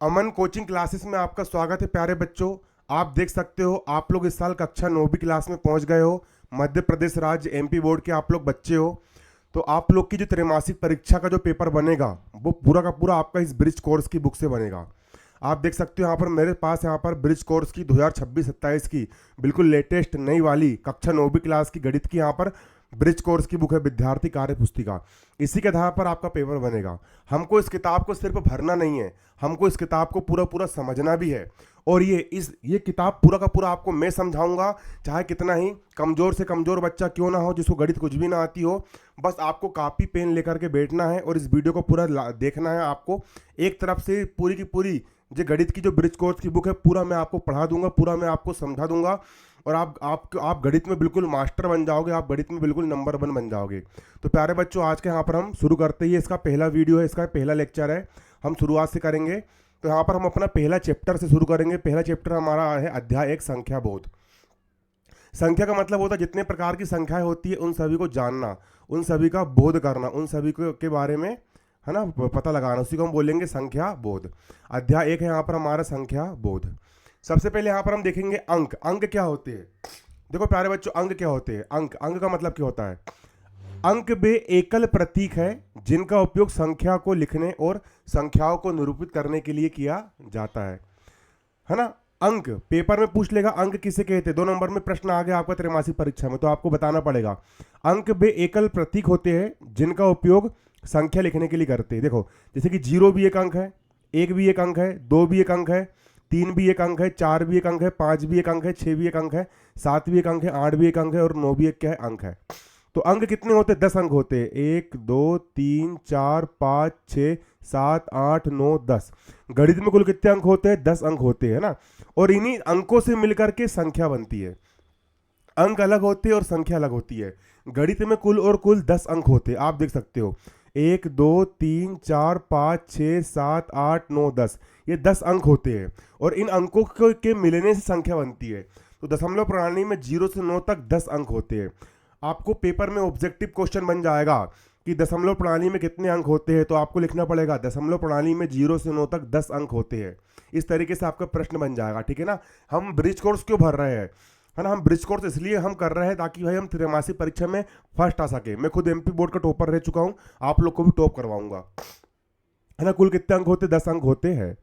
अमन coaching classes में आपका स्वागत है प्यारे बच्चों। आप देख सकते हो आप लोग इस साल कक्षा 9वीं क्लास में पहुंच गए हो। मध्य प्रदेश राज्य एमपी बोर्ड के आप लोग बच्चे हो। तो आप लोग की जो त्रैमासिक परीक्षा का जो पेपर बनेगा वो पूरा का पूरा आपका इस ब्रिज कोर्स की बुक से बनेगा। आप देख सकते हो यहाँ पर मेरे पास यहाँ पर ब्रिज कोर्स की 2026-27 की बिल्कुल लेटेस्ट नई वाली कक्षा 9वीं क्लास की गणित की यहाँ पर ब्रिज कोर्स की बुक है, विद्यार्थी कार्य पुस्तिका। इसी के आधार पर आपका पेपर बनेगा। हमको इस किताब को सिर्फ भरना नहीं है, हमको इस किताब को पूरा पूरा समझना भी है। और ये किताब पूरा का पूरा आपको मैं समझाऊंगा, चाहे कितना ही कमजोर से कमजोर बच्चा क्यों ना हो, जिसको गणित कुछ भी ना आती हो। बस आपको कॉपी पेन लेकर के बैठना है और इस वीडियो को पूरा देखना है। आपको एक तरफ से पूरी की पूरी जो गणित की जो ब्रिज कोर्स की बुक है पूरा मैं आपको पढ़ा दूंगा, पूरा मैं आपको समझा दूंगा और आप गणित में बिल्कुल मास्टर बन जाओगे, आप गणित में बिल्कुल नंबर 1 बन जाओगे। तो प्यारे बच्चों, आज के यहाँ पर हम शुरू करते ही, इसका पहला वीडियो है, इसका पहला लेक्चर है, हम शुरुआत से करेंगे। तो यहाँ पर हम अपना पहला चैप्टर से शुरू करेंगे। पहला चैप्टर हमारा है अध्याय 1 संख्या बोध। संख्या का मतलब होता है जितने प्रकार की संख्याएं होती है उन सभी को जानना, उन सभी का बोध करना, उन सभी के बारे में है ना पता लगाना, उसी को हम बोलेंगे संख्या बोध। अध्याय 1 है यहाँ पर हमारा संख्या बोध। सबसे पहले यहाँ पर हम देखेंगे अंक। अंक क्या होते हैं? देखो प्यारे बच्चों, अंक क्या होते हैं? अंक का मतलब क्या होता है? अंक वे एकल प्रतीक है जिनका उपयोग संख्या को लिखने और संख्याओं को निरूपित करने के लिए किया जाता है ना। अंक पेपर में पूछ लेगा, अंक किसे कहते हैं? 2 नंबर में प्रश्न आ गया आपका त्रैमासिक परीक्षा में, तो आपको बताना पड़ेगा। अंक वे एकल प्रतीक होते हैं जिनका उपयोग संख्या लिखने के लिए करते हैं। देखो जैसे कि 0 भी एक अंक है, 1 भी एक अंक है, 2 भी एक अंक है, 3 भी एक अंक है, 4 भी एक अंक है, 5 भी एक अंक है, 6 भी एक अंक है, 7 भी एक अंक है, 8 भी एक अंक है और 9 भी एक क्या है? अंक है। तो अंक कितने होते हैं? 10 अंक होते हैं। 1 2 3 4 5 6 7 8 9 10। गणित में कुल कितने अंक होते हैं? 10 अंक होते हैं ना। और इन्हीं अंकों से मिलकर के संख्या बनती है। अंक अलग होते हैं और संख्या अलग होती है। गणित में कुल 10 अंक होते हैं। आप देख सकते हो 1 2 3 4 5 6 7 8 9 10, ये 10 अंक होते हैं और इन अंकों के मिलने से संख्या बनती है। तो दशमलव प्रणाली में 0 से 9 तक 10 अंक होते हैं। आपको पेपर में ऑब्जेक्टिव क्वेश्चन बन जाएगा कि दशमलव प्रणाली में कितने अंक होते हैं, तो आपको लिखना पड़ेगा दशमलव प्रणाली में 0 से 9 तक 10 अंक होते हैं। इस तरीके से आपका प्रश्न बन जाएगा, ठीक है ना। हम ब्रिज कोर्स क्यों भर रहे हैं, है ना? हम ब्रिज कोर्स इसलिए हम कर रहे हैं ताकि भाई हम त्रैमासिक परीक्षा में फर्स्ट आ सके। मैं खुद एमपी बोर्ड का टॉपर रह चुका हूं, आप लोग को भी टॉप करवाऊंगा, है ना। कुल कितने अंक होते? 10 अंक होते हैं,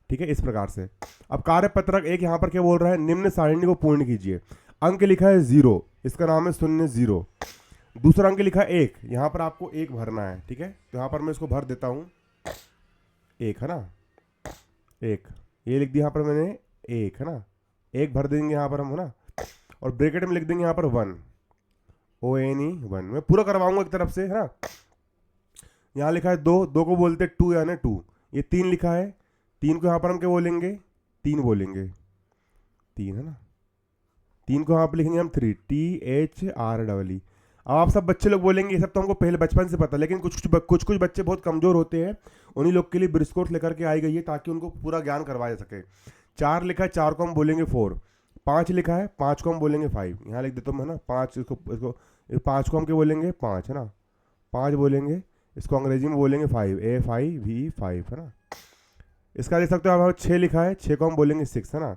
ठीक है। इस प्रकार से अब कार्यपत्रक 1 यहाँ पर क्या बोल रहा है? निम्न सारणी को पूर्ण कीजिए। अंक लिखा है 0, इसका नाम है 0 0। दूसरा अंक लिखा है 1, यहाँ पर आपको 1 भरना है, ठीक है। तो यहाँ पर मैं इसको भर देता हूँ 1, है ना। 1 ये लिख दिया यहाँ पर मैंने 1, है ना। 1 भर देंगे यहाँ पर हम, है ना। और ब्रैकेट में लिख देंगे यहाँ पर 1, ONE 1। मैं पूरा करवाऊंगा एक तरफ से, है ना। यहाँ लिखा है 2, 2 को बोलते 2 यानी 2। ये 3 लिखा है, 3 को यहाँ पर हम क्या बोलेंगे? 3 बोलेंगे, 3, है ना। 3 को यहाँ पर लिखेंगे हम 3, THREE। अब आप सब बच्चे लोग बोलेंगे ये सब तो हमको पहले बचपन से पता, लेकिन कुछ बच्चे बहुत कमजोर होते हैं, उन्हीं लोग के लिए ब्रिज कोर्स लेकर के आई गई है ताकि उनको पूरा ज्ञान करवाया सके। 4 लिखा है, 4 को हम बोलेंगे 4। 5 लिखा है, 5 को हम बोलेंगे 5। यहाँ लिख देता हूँ, है ना। 5 इसको 5 को हम क्या बोलेंगे? 5, है ना। 5 बोलेंगे, इसको अंग्रेजी में बोलेंगे 5, AFIV5, है ना। इसका देख सकते हो आप 6 लिखा है, 6 को हम बोलेंगे 6, है ना।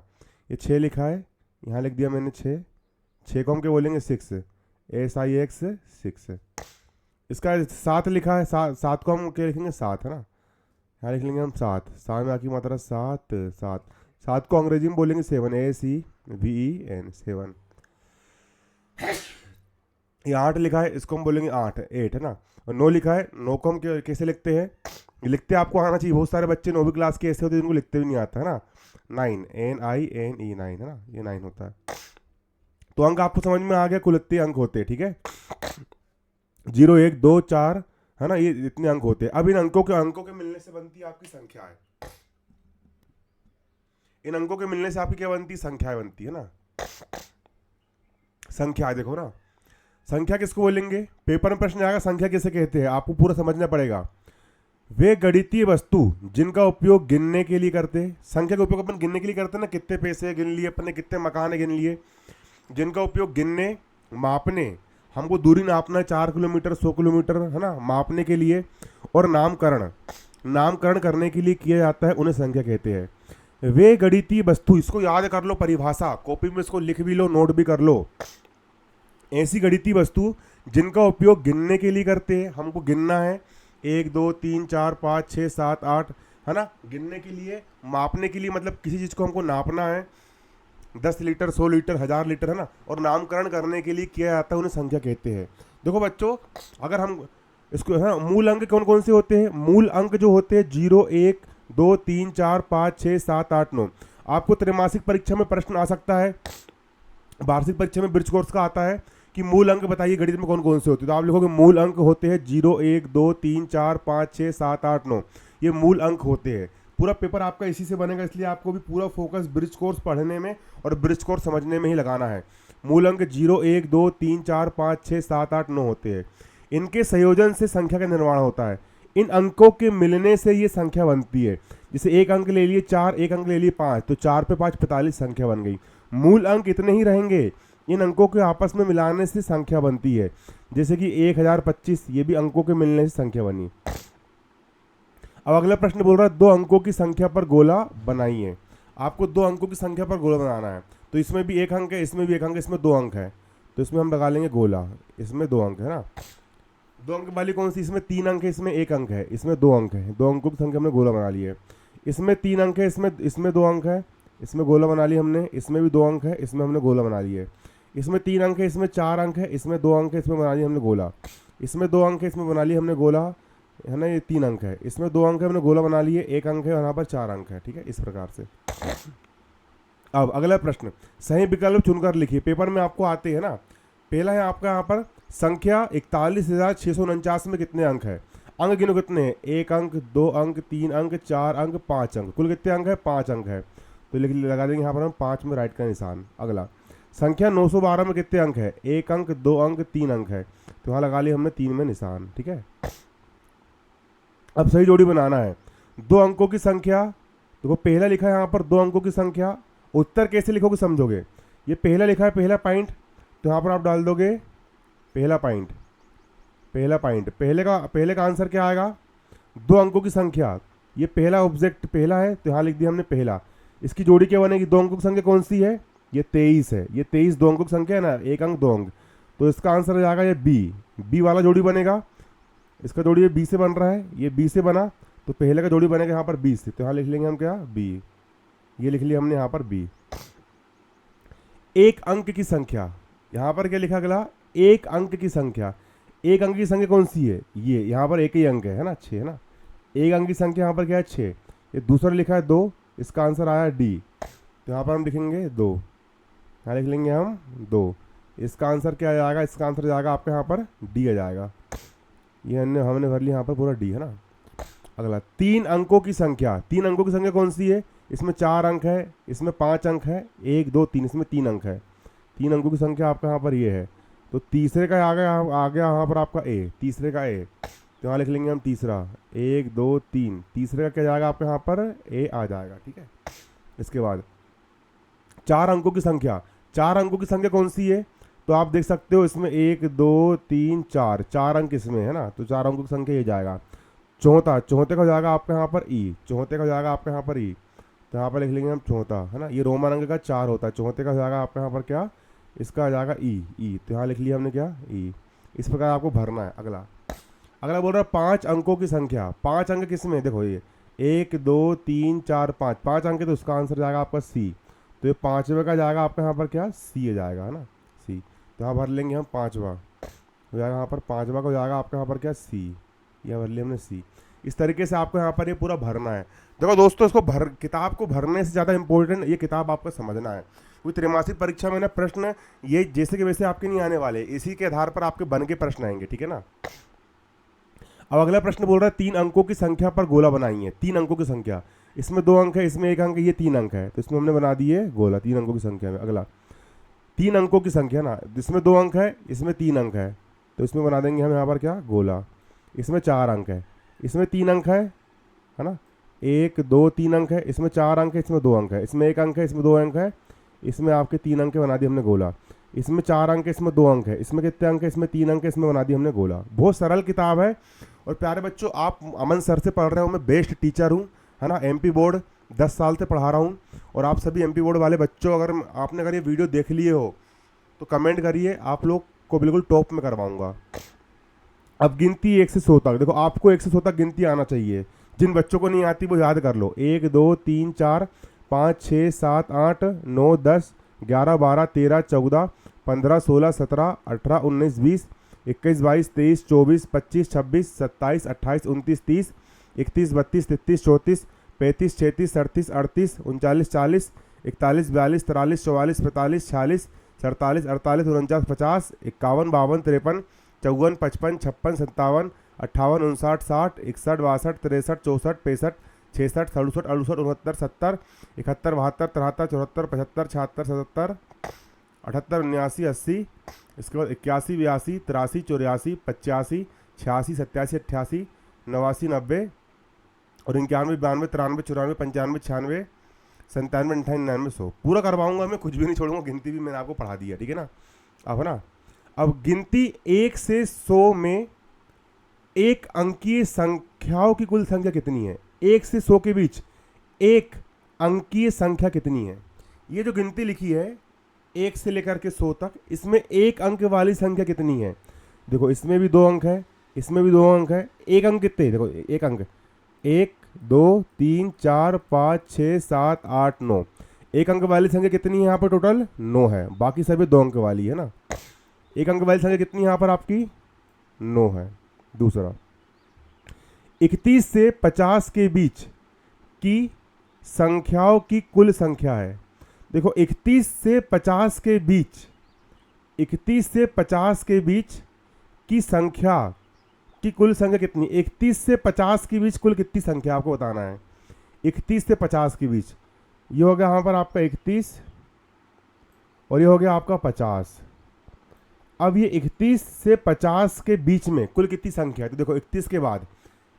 ये 6 लिखा है, यहाँ लिख दिया मैंने 6। 6 को हम क्या बोलेंगे? 6, SIX 6। इसका 7 लिखा है, 7 को हम क्या लिखेंगे? 7, है ना। यहाँ लिख लेंगे हम 7। 7 में आकी मात्रा 7, 7। 7 को अंग्रेजी में बोलेंगे 7, ACVEN 7। ये 8 लिखा है, इसको हम बोलेंगे 8, 8, है ना। और 9 लिखा है, 9 को हम कैसे लिखते हैं? लिखते आपको आना चाहिए। बहुत सारे बच्चे 9वीं क्लास के ऐसे होते हैं जिनको लिखते भी नहीं आता, है ना। 9, NINE 9, है ना। ये 9 होता है। तो अंक आपको समझ में आ गया, कुल इतने अंक होते हैं, ठीक है। 0 1 2 4, है ना। ये इतने अंक होते हैं। अब इन अंकों के मिलने से बनती है आपकी संख्या है। इन अंकों के मिलने से आपकी क्या बनती है? संख्या बनती है ना। संख्या देखो ना, संख्या किसको बोलेंगे? पेपर में प्रश्न आएगा संख्या किसे कहते हैं, आपको पूरा समझना पड़ेगा। वे गणितीय वस्तु जिनका उपयोग गिनने के लिए करते हैं। संख्या का उपयोग अपन गिनने के लिए करते हैं ना, कितने पैसे गिन लिए अपने, कितने मकान गिन लिए। जिनका उपयोग गिनने, मापने, हमको दूरी नापना है 4 किलोमीटर 100 किलोमीटर, है ना, मापने के लिए, और नामकरण, नामकरण करने के लिए किया जाता है उन्हें संख्या कहते हैं। वे गणितीय वस्तु, इसको याद कर लो, परिभाषा कॉपी में इसको लिख भी लो, नोट भी कर लो। ऐसी गणितीय वस्तु जिनका उपयोग गिनने के लिए करते हैं, हमको गिनना है 1 2 3 4 5 6 7 8, है ना, गिनने के लिए, मापने के लिए, मतलब किसी चीज़ को हमको नापना है, 10 लीटर 100 लीटर 1000 लीटर, है ना, और नामकरण करने के लिए किया जाता है उन्हें संख्या कहते हैं। देखो बच्चों, अगर हम इसको, है, मूल अंक कौन कौन से होते हैं? मूल अंक जो होते हैं 0 1 2 3 4 5 6 7 8 9। आपको त्रैमासिक परीक्षा में प्रश्न आ सकता है, वार्षिक परीक्षा में ब्रिज कोर्स का आता है कि मूल अंक बताइए गणित में कौन कौन से होते हैं। तो आप लिखोगे मूल अंक होते हैं 0 1 2 3 4 5 6 7 8 9, ये मूल अंक होते हैं। पूरा पेपर आपका इसी से बनेगा, इसलिए आपको भी पूरा फोकस ब्रिज कोर्स पढ़ने में और ब्रिज कोर्स समझने में ही लगाना है। मूल अंक 0 1 2 3 4 5 6 7 8 9 होते हैं। इनके संयोजन से संख्या का निर्माण होता है। इन अंकों के मिलने से ये संख्या बनती है। जैसे एक अंक ले लिए 4, एक अंक ले लिए 5, तो 4 पे 5 45 संख्या बन गई। मूल अंक इतने ही रहेंगे, इन अंकों के आपस में मिलाने से संख्या बनती है। जैसे कि 1025, ये भी अंकों के मिलने से संख्या बनी। अब अगला प्रश्न बोल रहा है 2 अंकों की संख्या पर गोला बनाइए। आपको 2 अंकों की संख्या पर गोला बनाना है। तो इसमें भी 1 अंक है, इसमें भी 1 अंक है, इसमें 2 अंक है, तो इसमें हम लगा लेंगे गोला। इसमें 2 अंक है ना, 2 अंक वाली कौन सी? इसमें 3 अंक है, इसमें 1 अंक है, इसमें 2 अंक है। 2 अंकों की संख्या हमने गोला बना ली है। इसमें 3 अंक है, इसमें 2 अंक है, इसमें गोला बना ली हमने। इसमें भी 2 अंक है, इसमें हमने गोला बना ली है। इसमें 3 अंक है, इसमें 4 अंक है, इसमें 2 अंक है, इसमें बना ली हमने गोला। इसमें 2 अंक है, इसमें बना ली हमने गोला, है ना, ये 3 अंक है। इसमें 2 अंक है, हमने गोला बना लिए, 1 अंक है, यहाँ पर 4 अंक है। ठीक है, इस प्रकार से। अब अगला प्रश्न, सही विकल्प चुनकर लिखिए। पेपर में आपको आते हैं ना। पहला है आपका यहाँ पर संख्या 41,649 में कितने अंक है? अंक गिनो कितने हैं? 1 अंक, 2 अंक, 3 अंक, 4 अंक, 5 अंक। कुल कितने अंक है? 5 अंक है। तो लगा देंगे यहाँ पर हम 5 में राइट का निशान। अगला संख्या 912 में कितने अंक है? 1 अंक, 2 अंक, 3 अंक है, तो यहाँ लगा लिया हमने 3 में निशान। ठीक है, अब सही जोड़ी बनाना है। 2 अंकों की संख्या, देखो पहला लिखा है यहाँ पर 2 अंकों की संख्या। उत्तर कैसे लिखोगे समझोगे। ये पहला लिखा है, पहला पॉइंट, तो यहाँ पर आप डाल दोगे पहला पॉइंट, पहला पॉइंट। पहले का आंसर क्या आएगा? 2 अंकों की संख्या। ये पहला ऑब्जेक्ट पहला है, तो यहाँ लिख दिया हमने पहला। इसकी जोड़ी क्या बनेगी? 2 अंकों की संख्या कौन सी है? ये 23 है। ये 23 2 अंकों की संख्या है ना, 1 अंक 2 अंक, तो इसका आंसर हो जाएगा ये बी वाला जोड़ी बनेगा। इसका जोड़ी ये बी से बन रहा है, ये बी से बना, तो पहले का जोड़ी बनेगा यहाँ पर बी से, तो यहाँ लिख लेंगे हम क्या? बी। ये लिख लिया हमने यहाँ पर बी। 1 अंक की संख्या, यहाँ पर क्या लिखा अगला? 1 अंक की संख्या। 1 अंक की संख्या कौन सी है? ये यहाँ पर एक ही अंक है ना, 6 है ना। 1 अंक की संख्या यहाँ पर क्या है? 6। ये दूसरा लिखा है 2, इसका आंसर आया डी, तो यहाँ पर हम लिखेंगे 2। यहाँ लिख लेंगे हम 2। इसका आंसर क्या आ जाएगा? इसका आंसर जाएगा आपका यहाँ पर डी आ जाएगा। ये हमने भर लिया यहाँ पर पूरा डी, है ना। अगला 3 अंकों की संख्या। 3 अंकों की संख्या कौन सी है? इसमें 4 अंक है, इसमें 5 अंक है, 1 2 3, इसमें 3 अंक है। 3 अंकों की संख्या आपका यहाँ पर ये है, तो तीसरे का आ गया यहाँ पर आपका ए, तीसरे का ए, तो यहाँ लिख लेंगे हम तीसरा। 1 2 3, तीसरे का क्या जाएगा आपका यहाँ पर? ए आ जाएगा। ठीक है, इसके बाद 4 अंकों की संख्या। 4 अंकों की संख्या कौन सी है? तो आप देख सकते हो इसमें 1 2 3 4, 4 अंक इसमें है ना, तो 4 अंकों की संख्या ये जाएगा। चौथे का हो जाएगा आपका यहाँ पर ई, चौथे का हो जाएगा आपका यहाँ पर ई, तो यहाँ पर लिख लेंगे हम चौथा, है ना। ये रोमन अंक का 4 होता है, चौथे का हो जाएगा आपका यहाँ पर क्या? इसका आ जाएगा ई, तो यहाँ लिख लिया हमने क्या? ई। इस प्रकार आपको भरना है। अगला बोल रहा है 5 अंकों की संख्या। 5 अंक किसमें? देखो ये 1 2 3 4 5, 5 अंक है, तो उसका आंसर जाएगा आपका सी। तो ये 5वें का जाएगा आपका यहाँ पर क्या? सी आ जाएगा, है ना, सी। तो यहाँ भर लेंगे हम 5वां, हो जाएगा यहाँ पर 5वां का हो जाएगा आपका यहाँ पर क्या? सी। यह भर लिया हमने सी। इस तरीके से आपको यहाँ पर ये पूरा भरना है। देखो दोस्तों, इसको किताब को भरने से ज़्यादा इंपॉर्टेंट ये किताब आपको समझना है। क्योंकि त्रैमासिक परीक्षा में ना प्रश्न ये जैसे कि वैसे आपके नहीं आने वाले, इसी के आधार पर आपके बन के प्रश्न आएंगे। ठीक है ना। अब अगला प्रश्न बोल रहा है 3 अंकों की संख्या पर गोला बनाइए। 3 अंकों की संख्या, इसमें 2 अंक है, इसमें 1 अंक है, ये 3 अंक है, तो इसमें हमने बना दिए गोला 3 अंकों की संख्या में। अगला 3 अंकों की संख्या ना, इसमें 2 अंक है, इसमें 3 अंक है, तो इसमें बना देंगे हम यहाँ पर क्या? गोला। इसमें 4 अंक है, इसमें 3 अंक है ना, 1 2 3 अंक है, इसमें 4 अंक है, इसमें 2 अंक है, इसमें 1 अंक है, इसमें 2 अंक है, इसमें आपके 3 अंक बना दिए हमने गोला। इसमें 4 अंक है, इसमें 2 अंक है, इसमें कितने अंक है, इसमें 3 अंक है, इसमें बना दी हमने गोला। बहुत सरल किताब है। और प्यारे बच्चों, आप अमन सर से पढ़ रहे हो, मैं बेस्ट टीचर हूँ, है ना। एमपी बोर्ड 10 साल से पढ़ा रहा हूँ। और आप सभी एमपी बोर्ड वाले बच्चों, अगर ये वीडियो देख लिए हो तो कमेंट करिए, आप लोग को बिल्कुल टॉप में करवाऊंगा। अब गिनती 1 से 100 तक, देखो आपको 1 से 100 तक गिनती आना चाहिए। जिन बच्चों को नहीं आती वो याद कर लो। 1 2 3 4 5 6 7 8 9 10 11 12 13 14 15 16 17 18 19 20 21 22 23 24 25 26 27 28 29 30 31 32 33 34 35 36 37 38 39 40 41 42 43 44 45 46 47 48 49 50 51 52 53 54 55 56 57 58 59 60 61 62 63 64 65 66 67 68 69 70 71 72 73 74 75 76 77 78 79 80। इसके बाद 81 82 83 84 85 86 87 88 89 90 और 91 92 93 94 95 96 97 98 99 100 पूरा करवाऊंगा मैं, कुछ भी नहीं छोड़ूंगा। गिनती भी मैंने आपको पढ़ा दी है, ठीक है ना। अब है ना, अब गिनती 1 से 100 में एक अंकीय संख्याओं की कुल संख्या कितनी है? 1 से 100 के बीच एक अंकीय संख्या कितनी है? ये जो गिनती लिखी है 1 से लेकर के 100 तक, इसमें एक अंक वाली संख्या कितनी है? देखो इसमें भी 2 अंक है, इसमें भी 2 अंक है। एक अंक कितने? देखो एक अंक 1 2 3 4 5 6 7 8 9। एक अंक वाली संख्या कितनी है यहाँ पर? टोटल 9 है, बाकी सभी 2 अंक वाली है ना। एक अंक वाली संख्या कितनी है यहाँ पर आपकी? 9 है। दूसरा, 31 से 50 के बीच की संख्याओं की कुल संख्या है। देखो 31 से 50 के बीच, 31 से 50 के बीच की संख्या की कुल संख्या कितनी? 31 से 50 के बीच कुल कितनी संख्या आपको बताना है। 31 से 50 के बीच, ये हो गया यहाँ पर आपका 31 और ये हो गया आपका 50। अब ये 31 से 50 के बीच में कुल कितनी संख्या है? तो देखो 31 के बाद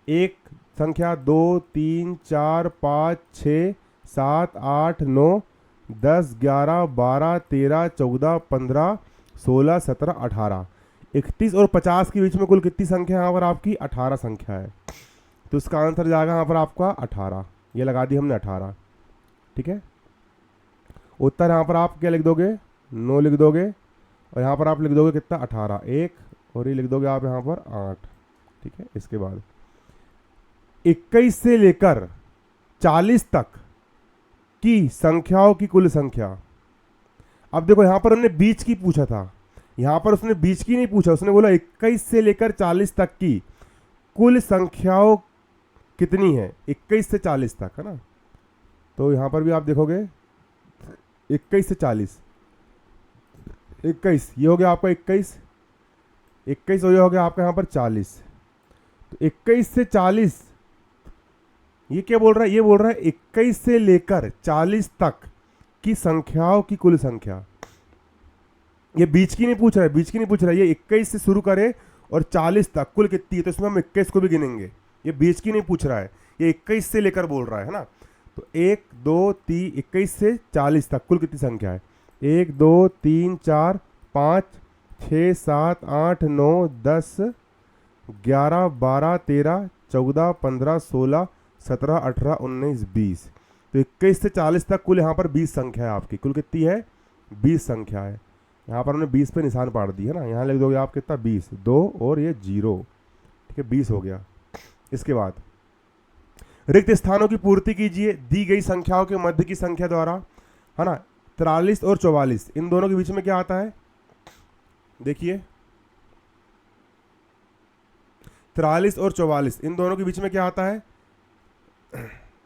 एक संख्या, 2 3 4 5 6 7 8 9 10 11 12 13 14 15 16 17 18। 31 और 50 के बीच में कुल कितनी संख्या है यहाँ पर आपकी? 18 संख्या है। तो इसका आंसर जाएगा यहाँ पर आपका 18। ये लगा दी हमने 18, ठीक है। उत्तर यहाँ पर आप क्या लिख दोगे? 9 लिख दोगे और यहाँ पर आप लिख दोगे कितना? 18। 1 और ये लिख दोगे आप यहाँ पर 8, ठीक है। इसके बाद 21 से लेकर 40 तक की संख्याओं की कुल संख्या। अब देखो यहाँ पर हमने बीच की पूछा था, यहाँ पर उसने बीच की नहीं पूछा, उसने बोला 21 से लेकर 40 तक की कुल संख्याओं कितनी है? 21 से 40 तक, है ना। तो यहाँ पर भी आप देखोगे 21 से 40, 21 ये हो गया आपका 21, 21 और ये हो गया आपका यहाँ पर 40। तो 21 से 40, ये क्या बोल रहा है? ये बोल रहा है 21 से लेकर 40 तक की संख्याओं की कुल संख्या। ये बीच की नहीं पूछ रहा है, बीच की नहीं पूछ रहा है, ये 21 से शुरू करे और 40 तक कुल कितनी है, तो इसमें हम 21 को भी गिनेंगे। ये बीच की नहीं पूछ रहा है, ये 21 से लेकर बोल रहा है ना। तो 1 2 3 21 से 40 तक कुल कितनी संख्या है? 1 2 3 4 5 6 7 8 9 10 11 12 13 14 15 16 17 18 19 20। तो 21 से 40 तक कुल यहाँ पर 20 संख्या है आपकी। कुल कितनी है? 20 संख्या है। यहाँ पर हमने 20 पे निशान पाड़ दी है ना। यहाँ लिख दोगे आप कितना? 20, 2 और ये 0, ठीक है, 20 हो गया। इसके बाद रिक्त स्थानों की पूर्ति कीजिए दी गई संख्याओं के मध्य की संख्या द्वारा, है ना। 43 और 44 इन दोनों के बीच में क्या आता है? देखिए 43 और 44 इन दोनों के बीच में क्या आता है?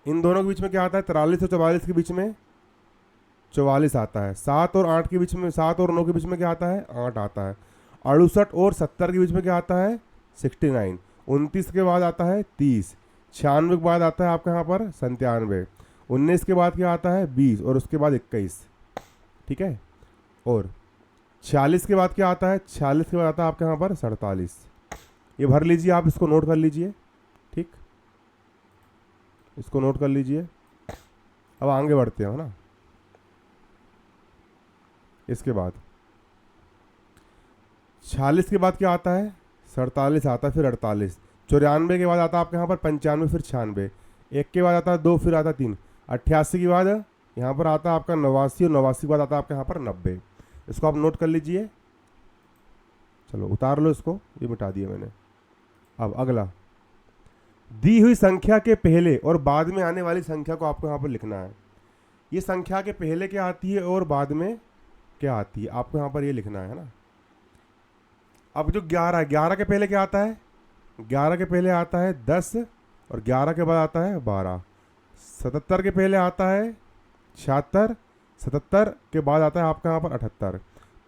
इन दोनों के बीच में क्या आता है? 43 और 44 के बीच में 44 आता है। 7 और 8 के बीच में, 7 और 9 के बीच में क्या आता है? 8 आता है। 68 और 70 के बीच में क्या आता है? 69। 29 के बाद आता है 30। 96 के बाद आता है आपका यहाँ पर 97। 19 के बाद क्या आता है? 20 और उसके बाद 21, ठीक है। और 46 के बाद क्या आता है? 46 के बाद आता है आपके यहाँ पर 47। ये भर लीजिए आप, इसको नोट कर लीजिए, ठीक, इसको नोट कर लीजिए। अब आगे बढ़ते हैं, है ना। इसके बाद 46 के बाद क्या आता है? 47 आता है, फिर 48। 94 के बाद आता है आपके यहाँ पर 95, फिर 96। 1 के बाद आता है 2, फिर आता है 3। 88 के बाद यहाँ पर आता है आपका 89, और 89 के बाद आता है आपके यहाँ पर 90। इसको आप नोट कर लीजिए। चलो उतार लो इसको, ये मिटा दिया मैंने। अब अगला, दी हुई संख्या के पहले और बाद में आने वाली संख्या को आपको यहाँ पर लिखना है। ये संख्या के पहले क्या आती है और बाद में क्या आती है, आपको यहाँ पर ये लिखना है ना। अब जो 11 है, 11 के पहले क्या आता है? 11 के पहले आता है 10, और 11 के बाद आता है 12। 77 के पहले आता है 76, 77 के बाद आता है आपका यहाँ पर 78।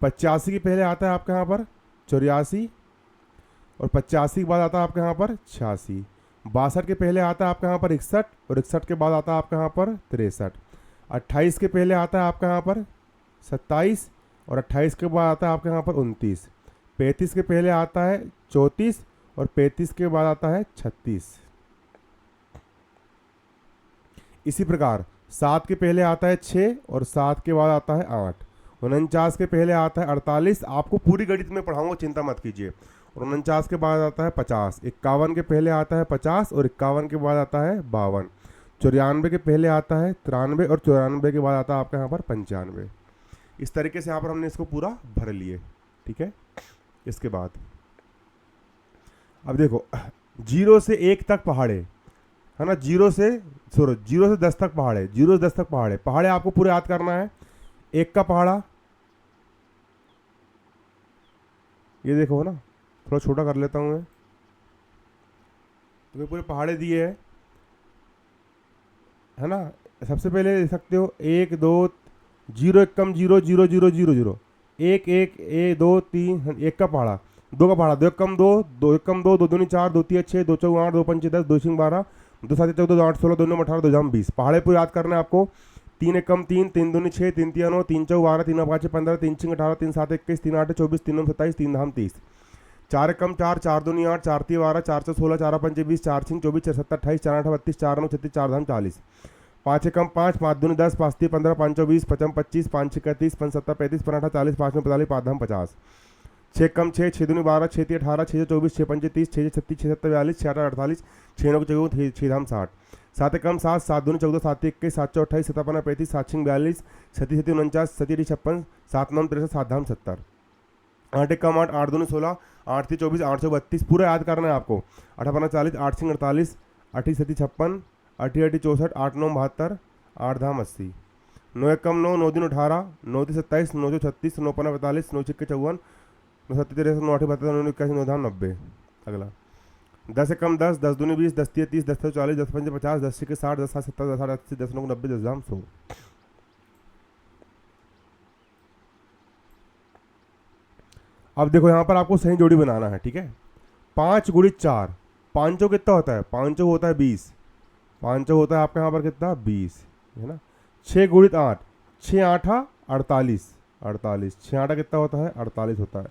85 के पहले आता है आपका यहाँ पर 84, और 85 के बाद आता है आपके यहाँ पर 86। 62 के पहले आता है आपके यहाँ पर 61, और 61 के बाद आता है आपके यहाँ पर 63। 28 के पहले आता है आपके यहाँ पर 27, और 28 के बाद आता है आपके यहाँ पर 29। 35 के पहले आता है 34, और 35 के बाद आता है 36। इसी प्रकार 7 के पहले आता है 6, और 7 के बाद आता है 8। 49 के पहले आता है 48। आपको पूरी गणित में पढ़ाऊंगा, चिंता मत कीजिए। और 49 के बाद आता है 50। 51 के पहले आता है 50, और 51 के बाद आता है 52। 94 के पहले आता है 93, और 94 के बाद आता है आपका यहाँ पर 95। इस तरीके से यहाँ पर हमने इसको पूरा भर लिए, ठीक है। इसके बाद अब देखो, 0 से 1 तक पहाड़े, है ना। 0 से 10 तक पहाड़े, 0 से 10 तक पहाड़े। पहाड़े आपको पूरे याद करना है। 1 का पहाड़ा, ये देखो ना, थोड़ा छोटा कर लेता हूँ मैं, तो पूरे पहाड़े दिए है ना। सबसे पहले देख सकते हो 1 2 0 1 कम 0 0 0 0 0 1 1 1 2 3 1 का पहाड़ा, 2 का पहाड़ा, 2 1 कम 2 2 1 कम 2 2 दूनी 4 2 3 6 2 4 8 2 5 10 2 6 12 2 7 14 2 8 16 2 9 18 2 जाम 20। पहाड़े पूरे याद करना है आपको। 3 1 कम 3 3 दूनी 6 3 3 9 3 4 12 3 5 15 3 6 18 3 7 21 3 8 24 3 9 27 3 धाम 30। 4 कम 4 4 दूनी 8 4 3 12 4 4 16 4 5 20 4 6 24 4 7 28 4 8 32 4 9 36 4 धाम 40। 5 कम 5 5 दूनी 10 5 3 15 5 20 55 25 5 6 31 5 7 35 5 8 40 5 9 45 5 धाम 50। 6 कम 6 6 दूनी 12 6 3 18 6 24 6 5 30 6 36 6 7 42 6 8 48 6 9 54 6 धाम 60। 7 कम 7 7 दूनी 14 7 21 7 28 7 15 35 7 6 42 37 49 37 56 7 9 63 7 धाम 70। 8 कम 8 8 दूनी 16 8 3 24 8 32 पूरा याद करना है आपको। 8 15 40 8 6 48 8 37 56 8 8 64 8 9 72 8 धाम 80। 9 कम 9 9 दिन 18 9 3 27 9 36 9 15 45 9 6 54 9 7 63 9 8 72 9 91 9 धाम 90। अगला 10 कम 10 10 दूनी 20 10 3 30 10 40 10 5 50 10 6 60 10 7 70 10 8 80 10 9 90 10 धाम 100। अब देखो यहाँ पर आपको सही जोड़ी बनाना है, ठीक है। 5 गुणित 4, 5 कितना होता है? 5 होता है 20। 5 होता है आपका यहाँ पर कितना? 20, है ना। 6 गुणित 8, 6 8 48 48, 6 8 कितना होता है? 48 होता है।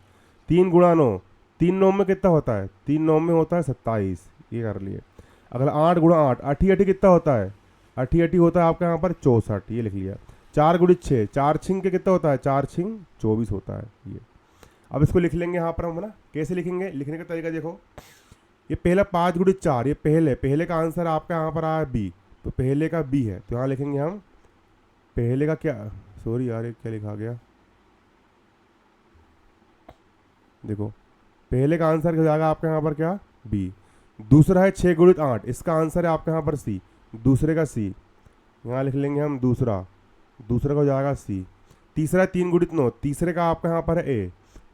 3 गुणा 9, 3 9 में कितना होता है? 3 9 में होता है 27, ये कर लिए। अगला 8 गुणा 8, 8 8 कितना होता है? 8 8 होता है आपका यहाँ पर 64, ये लिख लिया। 4 गुणित 6, 4 6 के कितना होता है? 4 6 24 होता है ये। अब इसको लिख लेंगे यहाँ पर हम, है ना। कैसे लिखेंगे? लिखने का तरीका देखो, ये पहला 5 गुणित 4, ये पहले का आंसर आपका यहाँ पर आया बी, तो पहले का बी है, तो यहाँ लिखेंगे हम पहले का क्या, सॉरी यार ये क्या लिखा गया, देखो पहले का आंसर क्या जाएगा आपका यहाँ पर क्या? बी। दूसरा है 6 गुणित 8, इसका आंसर है आपका यहाँ पर सी, दूसरे का सी, यहाँ लिख लेंगे हम दूसरा का हो जाएगा सी। तीसरा 3 गुणित 9, तीसरे का आपका यहाँ पर है ए,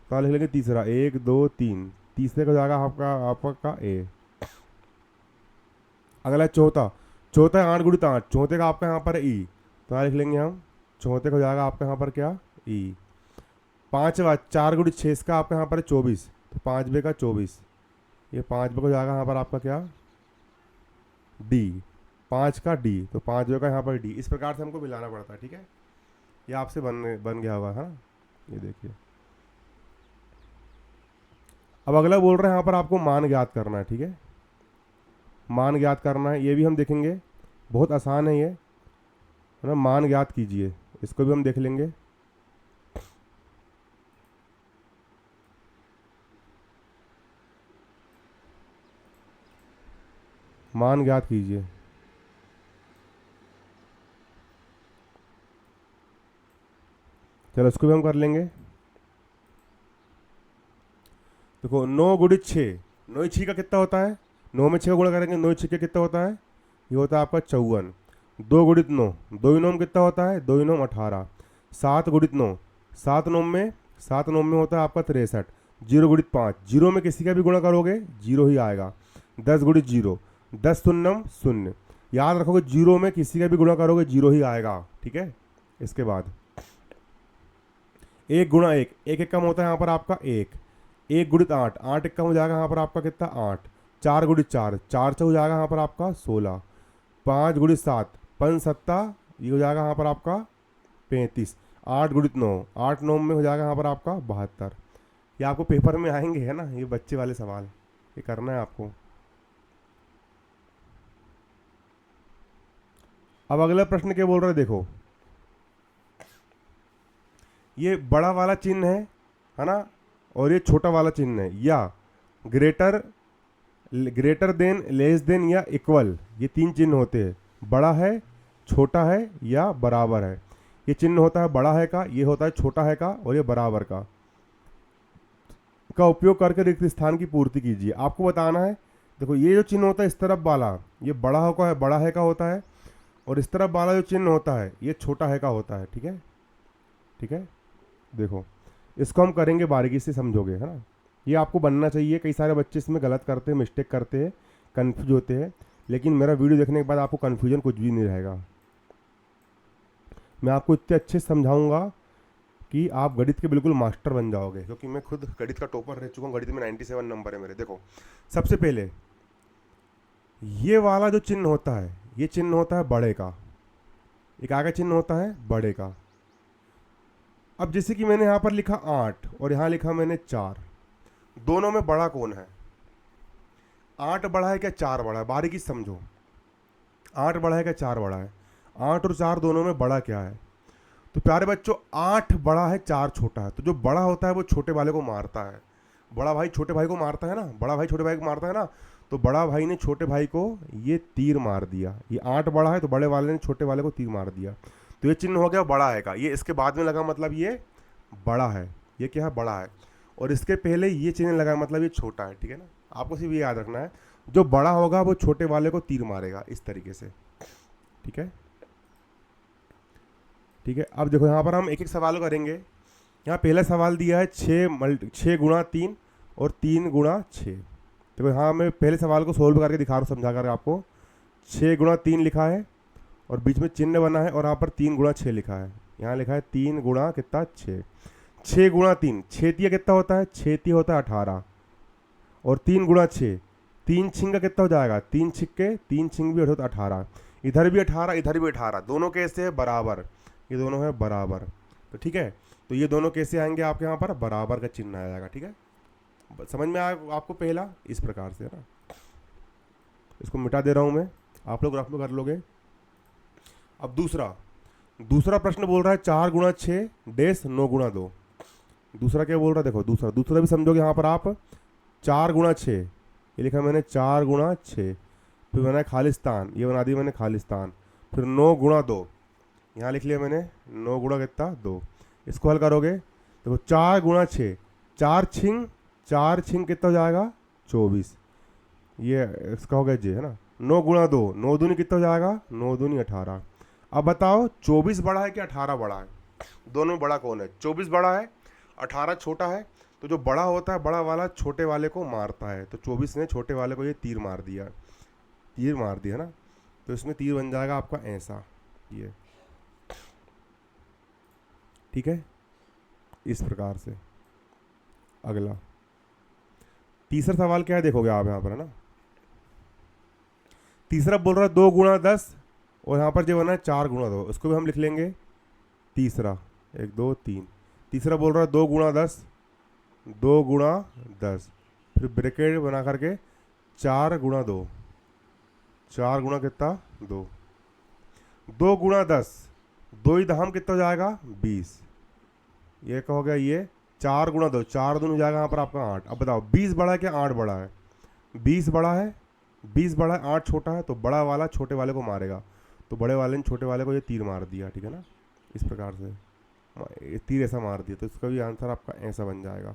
तो लिख लेंगे तीसरा 1 2 3, तीसरे का जाएगा आपका ए। अगला चौथा है 8 गुणित 8, चौथे का आपका यहाँ पर ई, तो लिख लेंगे हम चौथे का जाएगा आपका यहाँ पर क्या? ई। पांचवा 4 गुणित 6, इसका आपका यहाँ पर 24, तो 5 बे का 24, ये 5 बे का जाएगा यहाँ पर आपका क्या? डी, 5 का डी, तो 5 बे का यहाँ पर डी। इस प्रकार से हमको मिलाना पड़ता है, ठीक है। ये आपसे बन गया होगा, है ना। ये देखिए, अब अगला बोल रहे हैं यहाँ पर आपको मान ज्ञात करना है, ठीक है। मान ज्ञात करना है, ये भी हम देखेंगे, बहुत आसान है ये, है ना। मान ज्ञात कीजिए, इसको भी हम देख लेंगे। मान ज्ञात कीजिए। चलो इसको भी हम कर लेंगे। देखो 9 गुणित 6, 9 6 का कितना होता है, 9 में 6 का गुणा करेंगे, 9 6 का कितना होता है, ये होता है आपका 54। 2 गुणित 9, 2 9 में कितना होता है, 2 9 18। 7 गुणित 9, 7 9 में होता है आपका 63। 0 गुणित 5, 0 में किसी का भी गुणा करोगे 0 ही आएगा। 10 गुणित 0, 10 शून्यम शून्य, याद रखोगे 0 में किसी का भी गुणा करोगे 0 ही आएगा, ठीक है। इसके बाद 1 गुणा 1, 1 एक कम होता है यहाँ पर आपका 1। 1 गुणित 8, 8 एक कम हो जाएगा यहाँ पर आपका कितना 8। 4 गुणित 4, 4 से हो जाएगा यहाँ पर आपका 16। 5 गुणित 7, 5 सत्ता, ये हो जाएगा यहाँ पर आपका 35। 8 गुणित 9, 8 9 में हो जाएगा यहाँ पर आपका 72। ये आपको पेपर में आएंगे है ना, ये बच्चे वाले सवाल, ये करना है आपको। अब अगला प्रश्न क्या बोल रहे हैं, देखो ये बड़ा वाला चिन्ह है ना, और ये छोटा वाला चिन्ह है, या ग्रेटर देन, लेस देन या इक्वल, ये 3 चिन्ह होते हैं। बड़ा है, छोटा है या बराबर है। ये चिन्ह होता है बड़ा है का, ये होता है छोटा है का, और ये बराबर का उपयोग करके रिक्त स्थान की पूर्ति कीजिए। आपको बताना है, देखो ये जो चिन्ह होता है इस तरफ वाला, ये बड़ा है का होता है, और इस तरफ वाला जो चिन्ह होता है ये छोटा है का होता है, ठीक है, ठीक है। देखो इसको हम करेंगे, बारीकी से समझोगे, है ना। ये आपको बनना चाहिए, कई सारे बच्चे इसमें गलत करते हैं, मिस्टेक करते हैं, कंफ्यूज होते हैं, लेकिन मेरा वीडियो देखने के बाद आपको कन्फ्यूजन कुछ भी नहीं रहेगा। मैं आपको इतने अच्छे से समझाऊंगा कि आप गणित के बिल्कुल मास्टर बन जाओगे, क्योंकि मैं खुद गणित का टॉपर रह चुका हूँ। गणित में 97 नंबर है मेरे। देखो सबसे पहले ये वाला जो चिन्ह होता है, ये चिन्ह होता है बड़े का, एक आगे चिन्ह होता है बड़े का। अब जैसे कि मैंने यहाँ पर लिखा 8 और यहाँ लिखा मैंने 4, दोनों में बड़ा कौन है? 8 बड़ा है क्या 4 बड़ा है? बारीकी समझो, 8 बड़ा है क्या 4 बड़ा है? 8 और 4 दोनों में बड़ा क्या है? तो प्यारे बच्चों 8 बड़ा है 4 छोटा है। तो जो बड़ा होता है वो छोटे वाले को मारता है। बड़ा भाई छोटे भाई को मारता है ना, बड़ा भाई छोटे भाई को मारता है ना। तो बड़ा भाई ने छोटे भाई को ये तीर मार दिया। ये 8 बड़ा है तो बड़े वाले ने छोटे वाले को तीर मार दिया। तो ये चिन्ह हो गया बड़ा है का। ये इसके बाद में लगा मतलब ये बड़ा है, ये क्या है बड़ा है। और इसके पहले ये चिन्ह लगा मतलब ये छोटा है, ठीक है ना। आपको सिर्फ ये याद रखना है, जो बड़ा होगा वो छोटे वाले को तीर मारेगा, इस तरीके से, ठीक है, ठीक है। अब देखो यहाँ पर हम एक एक सवाल करेंगे। यहाँ पहला सवाल दिया है 6 गुणा 3 और 3 गुणा 6। देखो यहाँ मैं पहले सवाल को सोल्व करके दिखा रहा हूँ, समझा कर आपको। 6 गुणा 3 लिखा है और बीच में चिन्ह बना है, और यहाँ पर 3 गुणा 6 लिखा है। यहाँ लिखा है 3 गुणा कितना 6। 6 गुणा 3, 6 तिया कितना होता है? 6 तिया होता है 18। और 3 गुणा 6, 3 छिंग का कितना हो जाएगा? 3 छिक्के, 3 छिंग भी होता है 18। इधर भी 18, इधर भी 18, दोनों कैसे है? बराबर। ये दोनों है बराबर, तो ठीक है। तो ये दोनों कैसे आएंगे आपके यहाँ पर? बराबर का चिन्ह आ जाएगा, ठीक है। समझ में आया आपको? पहला इस प्रकार से है ना। इसको मिटा दे रहा हूँ मैं, आप लोग रफ में कर लोगे। अब दूसरा प्रश्न बोल रहा है 4 गुणा 6 डैश 9 गुणा 2। दूसरा क्या बोल रहा है? देखो दूसरा भी समझोगे। यहाँ पर आप 4 गुणा 6, ये लिखा मैंने 4 गुणा 6, फिर बनाया खालिस्तान, ये बना दिया मैंने खालिस्तान। फिर 9 गुणा 2, यहाँ लिख लिया मैंने 9 गुणा कितना 2। इसको हल करोगे, देखो 4 गुणा 6, 4 छिंग कितना हो जाएगा? 24। ये इसका हो गया जे, है ना। 9 गुणा 2, 9 दूनी कितना हो जाएगा? 9 दूनी 18। अब बताओ 24 बड़ा है कि 18 बड़ा है? दोनों बड़ा कौन है? 24 बड़ा है, 18 छोटा है। तो जो बड़ा होता है बड़ा वाला छोटे वाले को मारता है। तो 24 ने छोटे वाले को ये तीर मार दिया ना। तो इसमें तीर बन जाएगा आपका ऐसा, ये, ठीक है, इस प्रकार से। अगला तीसरा सवाल क्या है देखोगे आप यहाँ पर, है ना। तीसरा बोल रहा है 2 गुणा 10, और यहाँ पर जो बना है 4 गुणा 2, उसको भी हम लिख लेंगे तीसरा, 1 2 3। तीसरा बोल रहा है 2 गुणा 10, 2 गुणा 10, फिर ब्रैकेट बना करके 4 गुणा 2, 4 गुणा कितना 2। 2 गुणा 10, 2 ही दहम कितना हो जाएगा? 20। ये क्या हो गया? ये 4 गुणा 2, 4 दूनी हो जाएगा यहाँ पर आपका 8। अब बताओ 20 बड़ा है क्या 8 बड़ा है? 20 बड़ा है, 20 बड़ा है, 8 छोटा है, तो बड़ा वाला छोटे वाले को मारेगा, तो बड़े वाले ने छोटे वाले को ये तीर मार दिया, ठीक है ना, इस प्रकार से ये तीर ऐसा मार दिया, तो इसका भी आंसर आपका ऐसा बन जाएगा।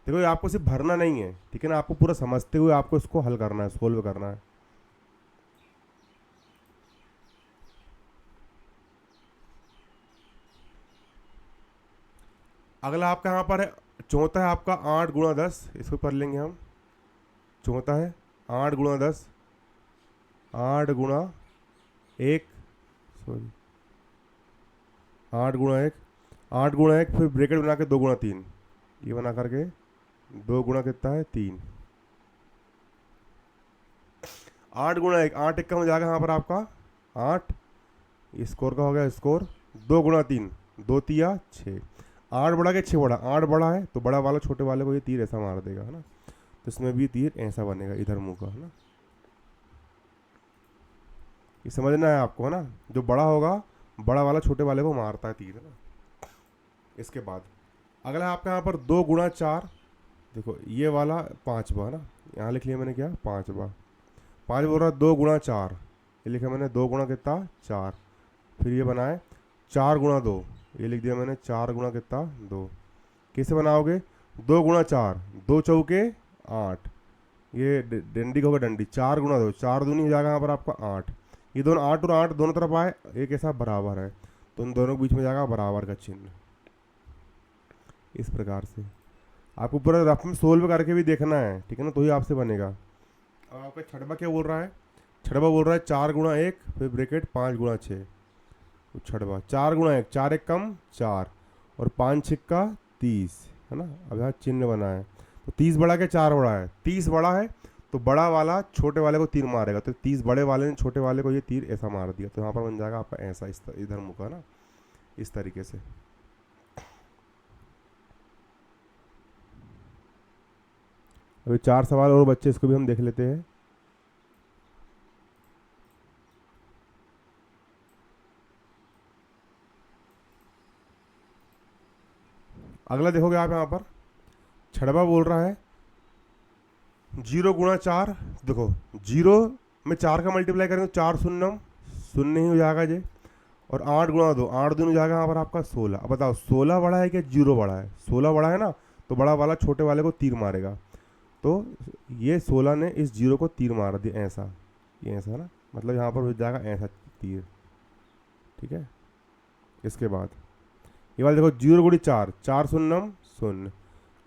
देखो ये आपको सिर्फ भरना नहीं है, ठीक है ना, आपको पूरा समझते हुए आपको इसको हल करना है, सोल्व करना है। अगला आपका यहाँ पर है, चौथा है आपका 8 गुणा 10, इसको कर लेंगे हम। चौथा है 8 गुणा 10, 8 गुणा 1, सॉरी 8 गुणा 1, 8 गुणा 1, फिर ब्रैकेट बना के 2 गुणा 3, ये बना करके 2 गुणा कितना है 3, 8 गुणा 1, 8 1 का हो जाएगा यहाँ पर आपका 8, स्कोर का हो गया स्कोर, 2 गुणा 3, 2 तिया 6, 8 बड़ा के 6 बड़ा, 8 बड़ा है तो बड़ा वाला छोटे वाले को ये तीर ऐसा मार देगा, है ना, तो इसमें भी तीर ऐसा बनेगा इधर मुंह का, है ना, ये समझना है आपको, है ना, जो बड़ा होगा बड़ा वाला छोटे वाले को मारता है तीर, है ना। इसके बाद अगला आपका यहाँ पर 2 गुणा 4, देखो ये वाला 5 बार, है ना, यहाँ लिख लिया मैंने क्या 5 बार, 5 बोल रहा 2 गुणा 4, ये लिखा मैंने 2 गुणा कितना 4, फिर ये बनाए 4 गुणा 2, ये लिख दिया मैंने 4 गुणा कितना 2, कैसे बनाओगे 2 गुणा 4, 2 चौके 8, ये डंडी का होगा डंडी, 4 गुणा 2, 4 दूनी हो जाएगा यहाँ पर आपका 8, ये दोनों 8 और 8 दोनों तरफ आए, एक ऐसा बराबर है, तो उन दोनों के बीच में जाएगा बराबर का चिन्ह, इस प्रकार से आपको पूरा रफ में सोल्व करके भी देखना है, ठीक है ना, तो ही आपसे बनेगा। अब आपका छठवा क्या बोल रहा है, छठवा बोल रहा है 4 गुणा 1, फिर ब्रैकेट 5 गुणा 6, तो छठवा 4 गुणा 1, 4 1 कम 4, और 5 6 का 30, है ना, अब यहाँ चिन्ह बना है, तो 30 बड़ा के 4 बड़ा है, 30 बड़ा है तो बड़ा वाला छोटे वाले को तीर मारेगा, तो 30 बड़े वाले ने छोटे वाले को ये तीर ऐसा मार दिया, तो यहाँ पर बन जाएगा आपका ऐसा, इधर मुँह का ना, इस तरीके से। अभी 4 सवाल और बच्चे, इसको भी हम देख लेते हैं। अगला देखोगे आप यहाँ पर छठवा बोल रहा है 0 गुणा 4, देखो 0 में 4 का मल्टीप्लाई करेंगे तो 4 शून्य शून्य ही हो जाएगा जे, और 8 गुणा 2, 8 दूनी हो जाएगा यहाँ पर आपका 16। अब बताओ 16 बड़ा है क्या 0 बड़ा है, 16 बड़ा है ना, तो बड़ा वाला छोटे वाले को तीर मारेगा, तो ये 16 ने इस 0 को तीर मार दिया ऐसा, ये ऐसा ना, मतलब यहाँ पर हो जाएगा ऐसा तीर, ठीक है। इसके बाद ये वाला देखो 0 गुड़ी 4, 4 शून्यम शून्य,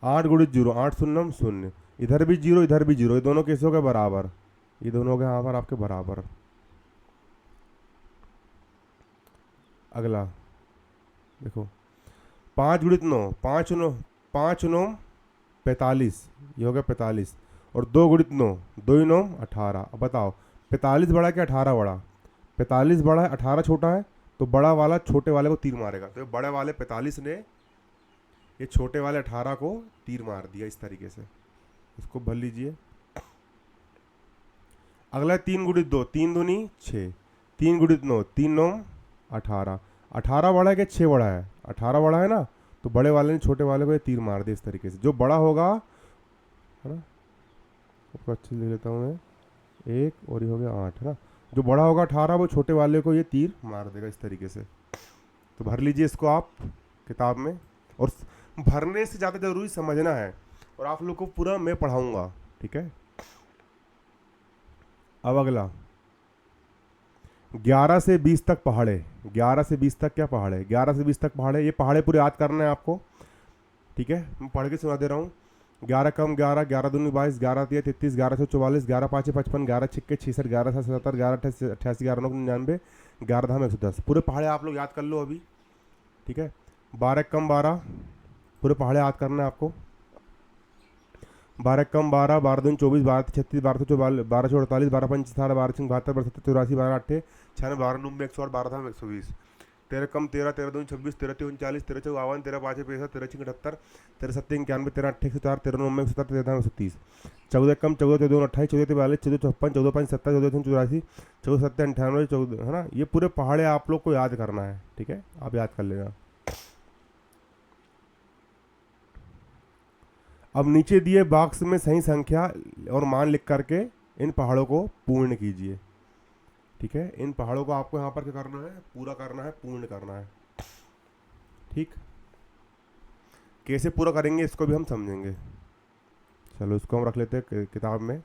8 गुड़ी 0, 8 शून्यम शून्य, इधर भी 0 इधर भी 0, ये दोनों कैसे हो गए बराबर, ये दोनों हो गए यहाँ पर आपके बराबर। अगला देखो 5 गुणित 9, 5 9 5 9 45, ये हो गया 45, और 2 गुणित 9, 2 9 18। अब बताओ 45 बड़ा है कि 18 बड़ा, 45 बड़ा है 18 छोटा है, तो बड़ा वाला छोटे वाले को तीर मारेगा, तो बड़े वाले 45 ने ये छोटे वाले 18 को तीर मार दिया, इस तरीके से इसको भर लीजिए। अगला 3 गुणित 2, 3 दूनी 6, 3 गुणित 9, 3 9 18, 18 बड़ा है कि 6 बड़ा है, 18 बड़ा है ना, तो बड़े वाले ने छोटे वाले को ये तीर मार दिया, इस तरीके से जो बड़ा होगा, है ना, उसको अच्छे से ले लेता हूँ मैं, 1 और ये हो गया 8, है ना, जो बड़ा होगा 18 वो छोटे वाले को ये तीर मार देगा, इस तरीके से। तो भर लीजिए इसको आप किताब में, और भरने से ज़्यादा जरूरी समझना है, और आप लोग को पूरा मैं पढ़ाऊंगा, ठीक है। अब अगला 11 से 20 तक पहाड़े, 11 से 20 तक क्या पहाड़े, 11 से 20 तक पहाड़े, ये पहाड़े पूरे याद करना है आपको, ठीक है, मैं पढ़ के सुना दे रहा हूँ। 11 कम 11, 11 दूनी 22, 11 तिया 33, 11 से 44, 11 पाँच 55, 11 छिक्के 66, 11 से 77, 11 88, 11 9 99, 11 धाम 110, पूरे पहाड़े आप लोग याद कर लो अभी, ठीक है। 12 कम 12, पूरे पहाड़े याद करना है आपको। 12 कम 12, 12 दूनी 24, 12 36, 12 से 12 से 48, 12 पंच 18, 12 छिंग 72, 72 84, 12 8 96, 12 9 100, 12 धाम 120, 13 कम 13, 13 दूनी 26, 13 3 39, 13 4 52, 13 5 65, 13 6 78, 13 7 91, 13 8 104, 13 9 170, 13 धाम 130, 14 कम 14 14 28, 14 42, 14 56, 14 5 70, 14 84, 14 7 98, 14, है ना, ये पूरे पहाड़े आप लोग को याद करना है, ठीक है, आप याद कर लेना। अब नीचे दिए बॉक्स में सही संख्या और मान लिख करके इन पहाड़ों को पूर्ण कीजिए। ठीक है, इन पहाड़ों को आपको यहाँ पर क्या करना है, पूरा करना है, पूर्ण करना है। ठीक, कैसे पूरा करेंगे इसको भी हम समझेंगे। चलो इसको हम रख लेते हैं किताब में।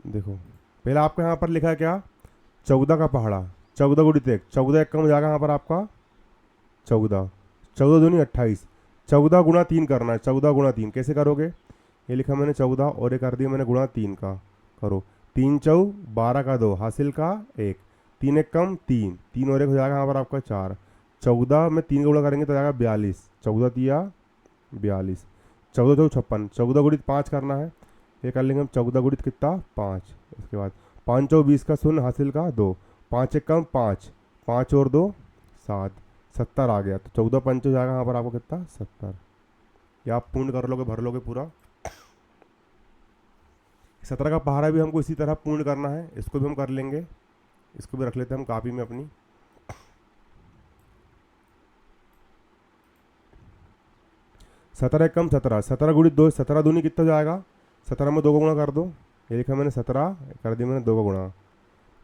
देखो पहले आपका यहाँ पर लिखा है क्या, 14 का पहाड़ा, 14 गुणित 1, 14 एक कम हो जाएगा यहाँ पर आपका 14, 14 दूनी 28, 14 गुणा 3 करना है, 14 गुणा 3 कैसे करोगे, ये लिखा मैंने 14 और ये कर दिया मैंने गुणा 3 का, करो 3 चौ 12 का 2 हासिल का 1, 3 एक कम 3, 3 और 1 हो जाएगा यहाँ पर आपका 4, 14 में 3 का गुणा करेंगे तो जाएगा 42, 14 तिया 42, 14 चौ 56, 14 गुणित 5 करना है, ये कर लेंगे हम 14 गुणित कितना 5, उसके बाद 5 चौ 20 का 0 हासिल का 2, 5 एक कम 5, 5 और 2 7, 70 आ गया, तो 14 पंच हो जाएगा यहाँ पर आपको कितना 70। ये आप पूर्ण कर लोगे, भर लोगे पूरा। 17 का पहाड़ा भी हमको इसी तरह पूर्ण करना है, इसको भी हम कर लेंगे, इसको भी रख लेते हैं हम कॉपी में अपनी। सत्रह कम 17, 17 गुणित 2, 17 दूनी कितना हो जाएगा, 17 में 2 का गुणा कर दो, ये लिखा मैंने 17 कर दिया मैंने 2 का गुणा,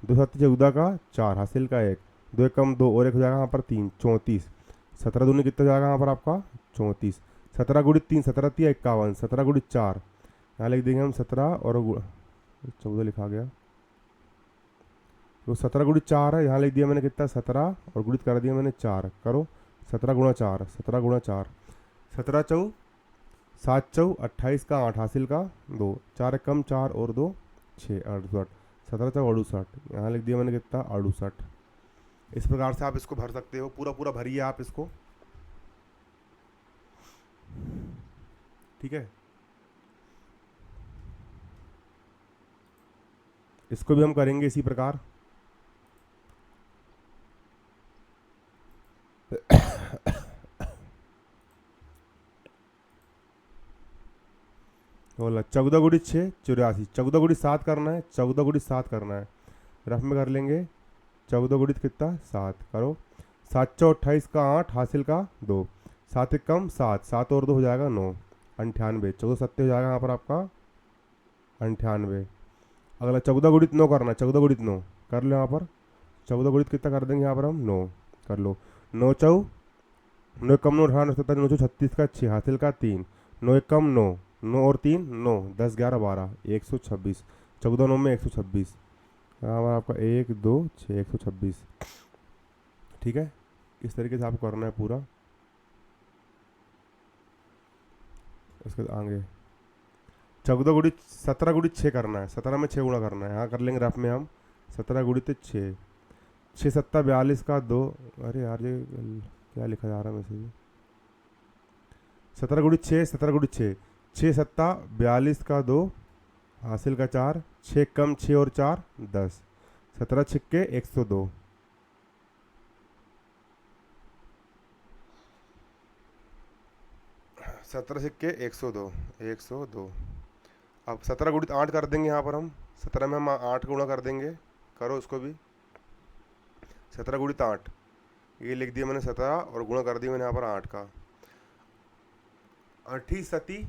2 7 14 का 4 हासिल का 1, 2 एक कम 2 और 1 हो जाएगा यहाँ पर 3, 34, 17 दूनी कितना हो जाएगा यहाँ पर आपका 34, 17 गुणित 3, 17 3 51, 17 गुणित 4, यहाँ लिख देंगे हम 17 और 14 लिखा गया, तो 17 गुणित 4 है, यहाँ लिख दिया मैंने कितना 17 और गुणित कर दिया मैंने 4, करो 17 गुणा 4, 17 गुणा 4, 17 चौ 7 चौ 28 का 8 हासिल का 2, 4 एक कम 4 और 2 6 68, 17 चौ 68, यहाँ लिख दिया मैंने कितना 68। इस प्रकार से आप इसको भर सकते हो, पूरा पूरा भरिए आप इसको। ठीक है, इसको भी हम करेंगे इसी प्रकार। बोला 14 गुणित 6 84, 14 गुणित 7 करना है, 14 गुणित 7 करना है, रफ में कर लेंगे, 14 गुणित कितना 7, करो 7 चौ 28 का 8 हासिल का 2, 7 एक कम 7, 7 और 2 हो जाएगा 9, 98, 14 सत्ते हो जाएगा यहाँ पर आपका 98। अगला 14 गुणित 9 करना है, 14 गुणित 9 कर लो यहाँ पर, 14 गुणित कितना कर देंगे यहाँ पर हम 9, कर लो 9 चौ 9 कम 9 18 77 9 36 का 6 हासिल का 3, 9 एक कम 9, 9 और 3 9, 10 11 12 126, 14 9 में 126, यहाँ पर आपका 1 2 6 126। ठीक है, इस तरीके से आपको करना है पूरा। इसके आगे 14 गुणित 17 गुणित 6 करना है, 17 में 6 गुणा करना है, यहाँ कर लेंगे रफ में हम 17 गुणित 6, 6 7 42 का 2, अरे यार ये क्या लिखा जा रहा है मैसेज, 17 गुणित 6, 17 गुणित 6, 6 7 42 का 2 हासिल का 4, 6 कम 6 और 4 10, 17 छिक्के 102, 17 छिक्के 102 102। अब 17 गुणित 8 कर देंगे यहाँ पर हम, 17 में हम 8 गुणा कर देंगे, करो उसको भी 17 गुणित 8, ये लिख दिया मैंने 17 और गुणा कर दिया मैंने यहाँ पर 8 का, 8 सती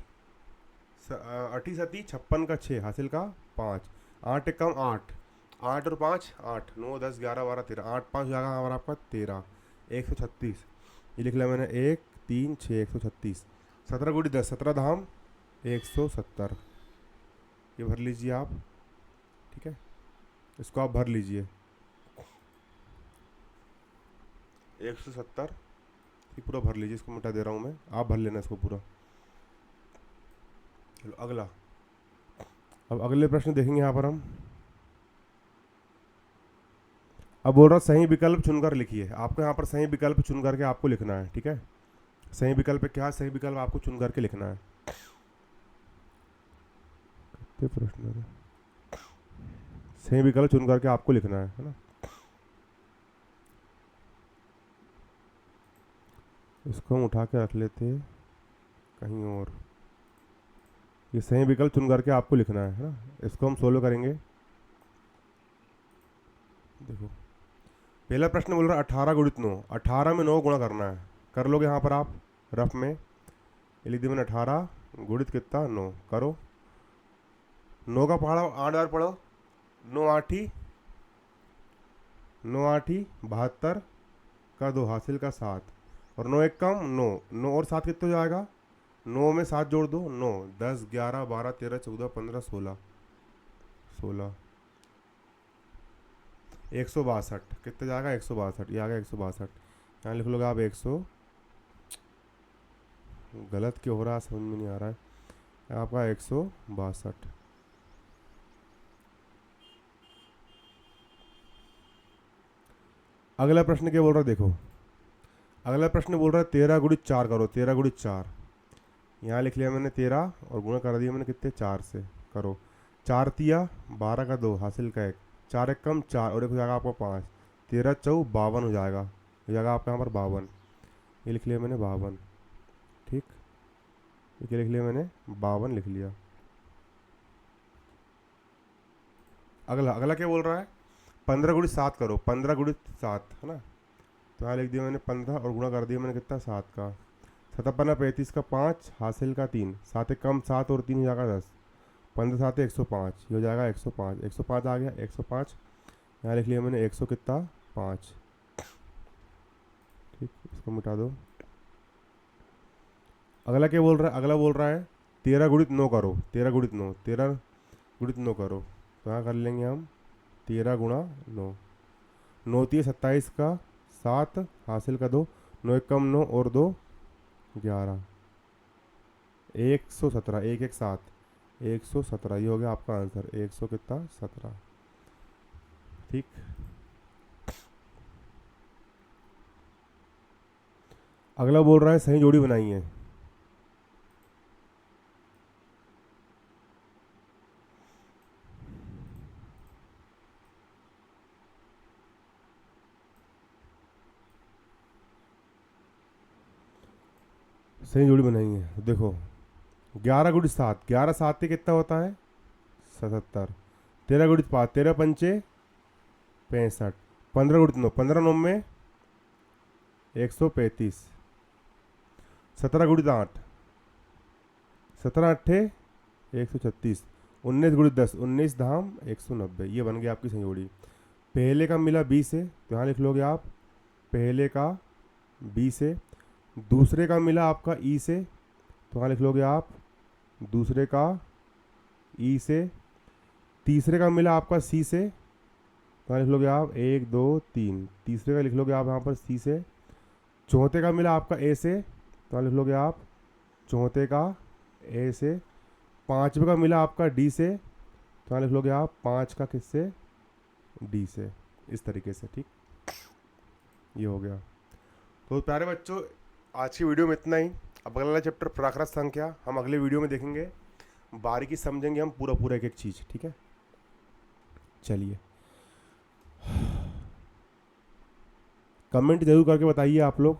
56 का 6 हासिल का 5, 8 एक कम 8, 8 और 5 8, 9 10 11 12 13, 8 5 हो जाएगा यहाँ पर आपका 13, 136, ये लिख लिया मैंने 1 3 6 136, 17 गुणित 10, 17 धाम 170, ये भर लीजिए आप। ठीक है, इसको आप भर लीजिए 170, ये पूरा भर लीजिए, इसको मिटा दे रहा हूँ मैं, आप भर लेना इसको पूरा। चलो अगला, अब अगले प्रश्न देखेंगे यहाँ पर हम। अब बोल रहा सही विकल्प चुनकर लिखिए, आपको यहाँ पर सही विकल्प चुन करके आपको लिखना है। ठीक है, सही विकल्प क्या, सही विकल्प आपको चुन करके लिखना है। कितने प्रश्न है, सही विकल्प चुन करके आपको लिखना है ना। इसको हम उठा के रख लेते हैं कहीं और, ये सही विकल्प चुन करके आपको लिखना है ना। इसको हम सोल्व करेंगे। देखो पहला प्रश्न बोल रहा है 18 गुणित 9, 18 में 9 गुणा करना है, कर लोगे यहाँ पर आप रफ में, ये लिख दिया मैंने 18 गुणित कितना 9 करो। 9 का पढ़ो 8 बार पढ़ो। 9 आठी 72 का 2 हासिल का 7 और 9 एक कम 9 9 और 7 कितने हो जाएगा। 9 में 7 जोड़ दो 9 10 11 12 13 14 15 16 16 162 कितने जाएगा 162 ये आ गया 162। यहाँ लिख लोगे आप 100 गलत क्यों हो रहा है समझ में नहीं आ रहा है आपका 162। अगला प्रश्न क्या बोल रहा है देखो। अगला प्रश्न बोल रहा है 13 गुणित 4 करो। 13 गुणित 4 यहाँ लिख लिया मैंने 13 और गुणा कर दिया मैंने कितने 4 से। करो 4 तिया 12 का 2 हासिल का 1 4 एक कम 4 और एक हो जाएगा आपका 5 13 4 52 हो जाएगा आपका यहाँ पर 52। ये लिख लिया मैंने 52 ठीक। ये लिख लिया मैंने 52 लिख लिया। अगला क्या बोल रहा है 15 गुणित 7 करो। 15 गुणित 7 है ना। तो यहाँ लिख दिया मैंने 15 और गुणा कर दिया मैंने कितना 7 का। 57 35 का 5 हासिल का 3 7 एक कम 7 और 3 हो जाएगा 10 15 7 105 ये हो जाएगा 105 105 आ गया 105। यहाँ लिख लिया मैंने 100 कितना 5 ठीक। इसको मिटा दो। अगला क्या बोल रहा है। अगला बोल रहा है 13 गुणित 9 करो। 13 गुणित 9 13 गुणित 9 करो। तो यहाँ कर लेंगे हम 13 गुणा 9 9 3 27 का 7 हासिल का 2 9 एक कम 9 और 2 11 117 1 1 7 117 ये हो गया आपका आंसर 100 कितना 17 ठीक। अगला बोल रहा है सही जोड़ी बनाई है। सही जोड़ी बनाई है। देखो 11 गुणित 7 11 7 कितना होता है 77। 13 गुणित 5 13 पंचे 65 15 गुणित 9 15 9 में 135 17 गुणित 8 17 अट्ठे 136 19 गुणित 10 19 धाम 190 ये बन गया आपकी संजोड़ी। पहले का मिला 20 है तो यहाँ लिख लोगे आप पहले का 20 है। दूसरे का मिला आपका ई से तो यहाँ लिख लोगे आप दूसरे का ई से। तीसरे का मिला आपका सी से तो यहाँ लिख लोगे आप 1 2 3 तीसरे का लिख लोगे आप यहाँ पर सी से। चौथे का मिला आपका ए से तो यहाँ लिख लोगे आप चौथे का ए से। पांचवे का मिला आपका डी से तो यहाँ लिख लोगे आप 5 का किससे डी से। इस तरीके से ठीक ये हो गया। तो प्यारे बच्चों आज की वीडियो में इतना ही। अब अगला चैप्टर प्राकृत संख्या हम अगले वीडियो में देखेंगे। बारीकी समझेंगे हम पूरा एक एक चीज़ ठीक है। चलिए कमेंट जरूर करके बताइए आप लोग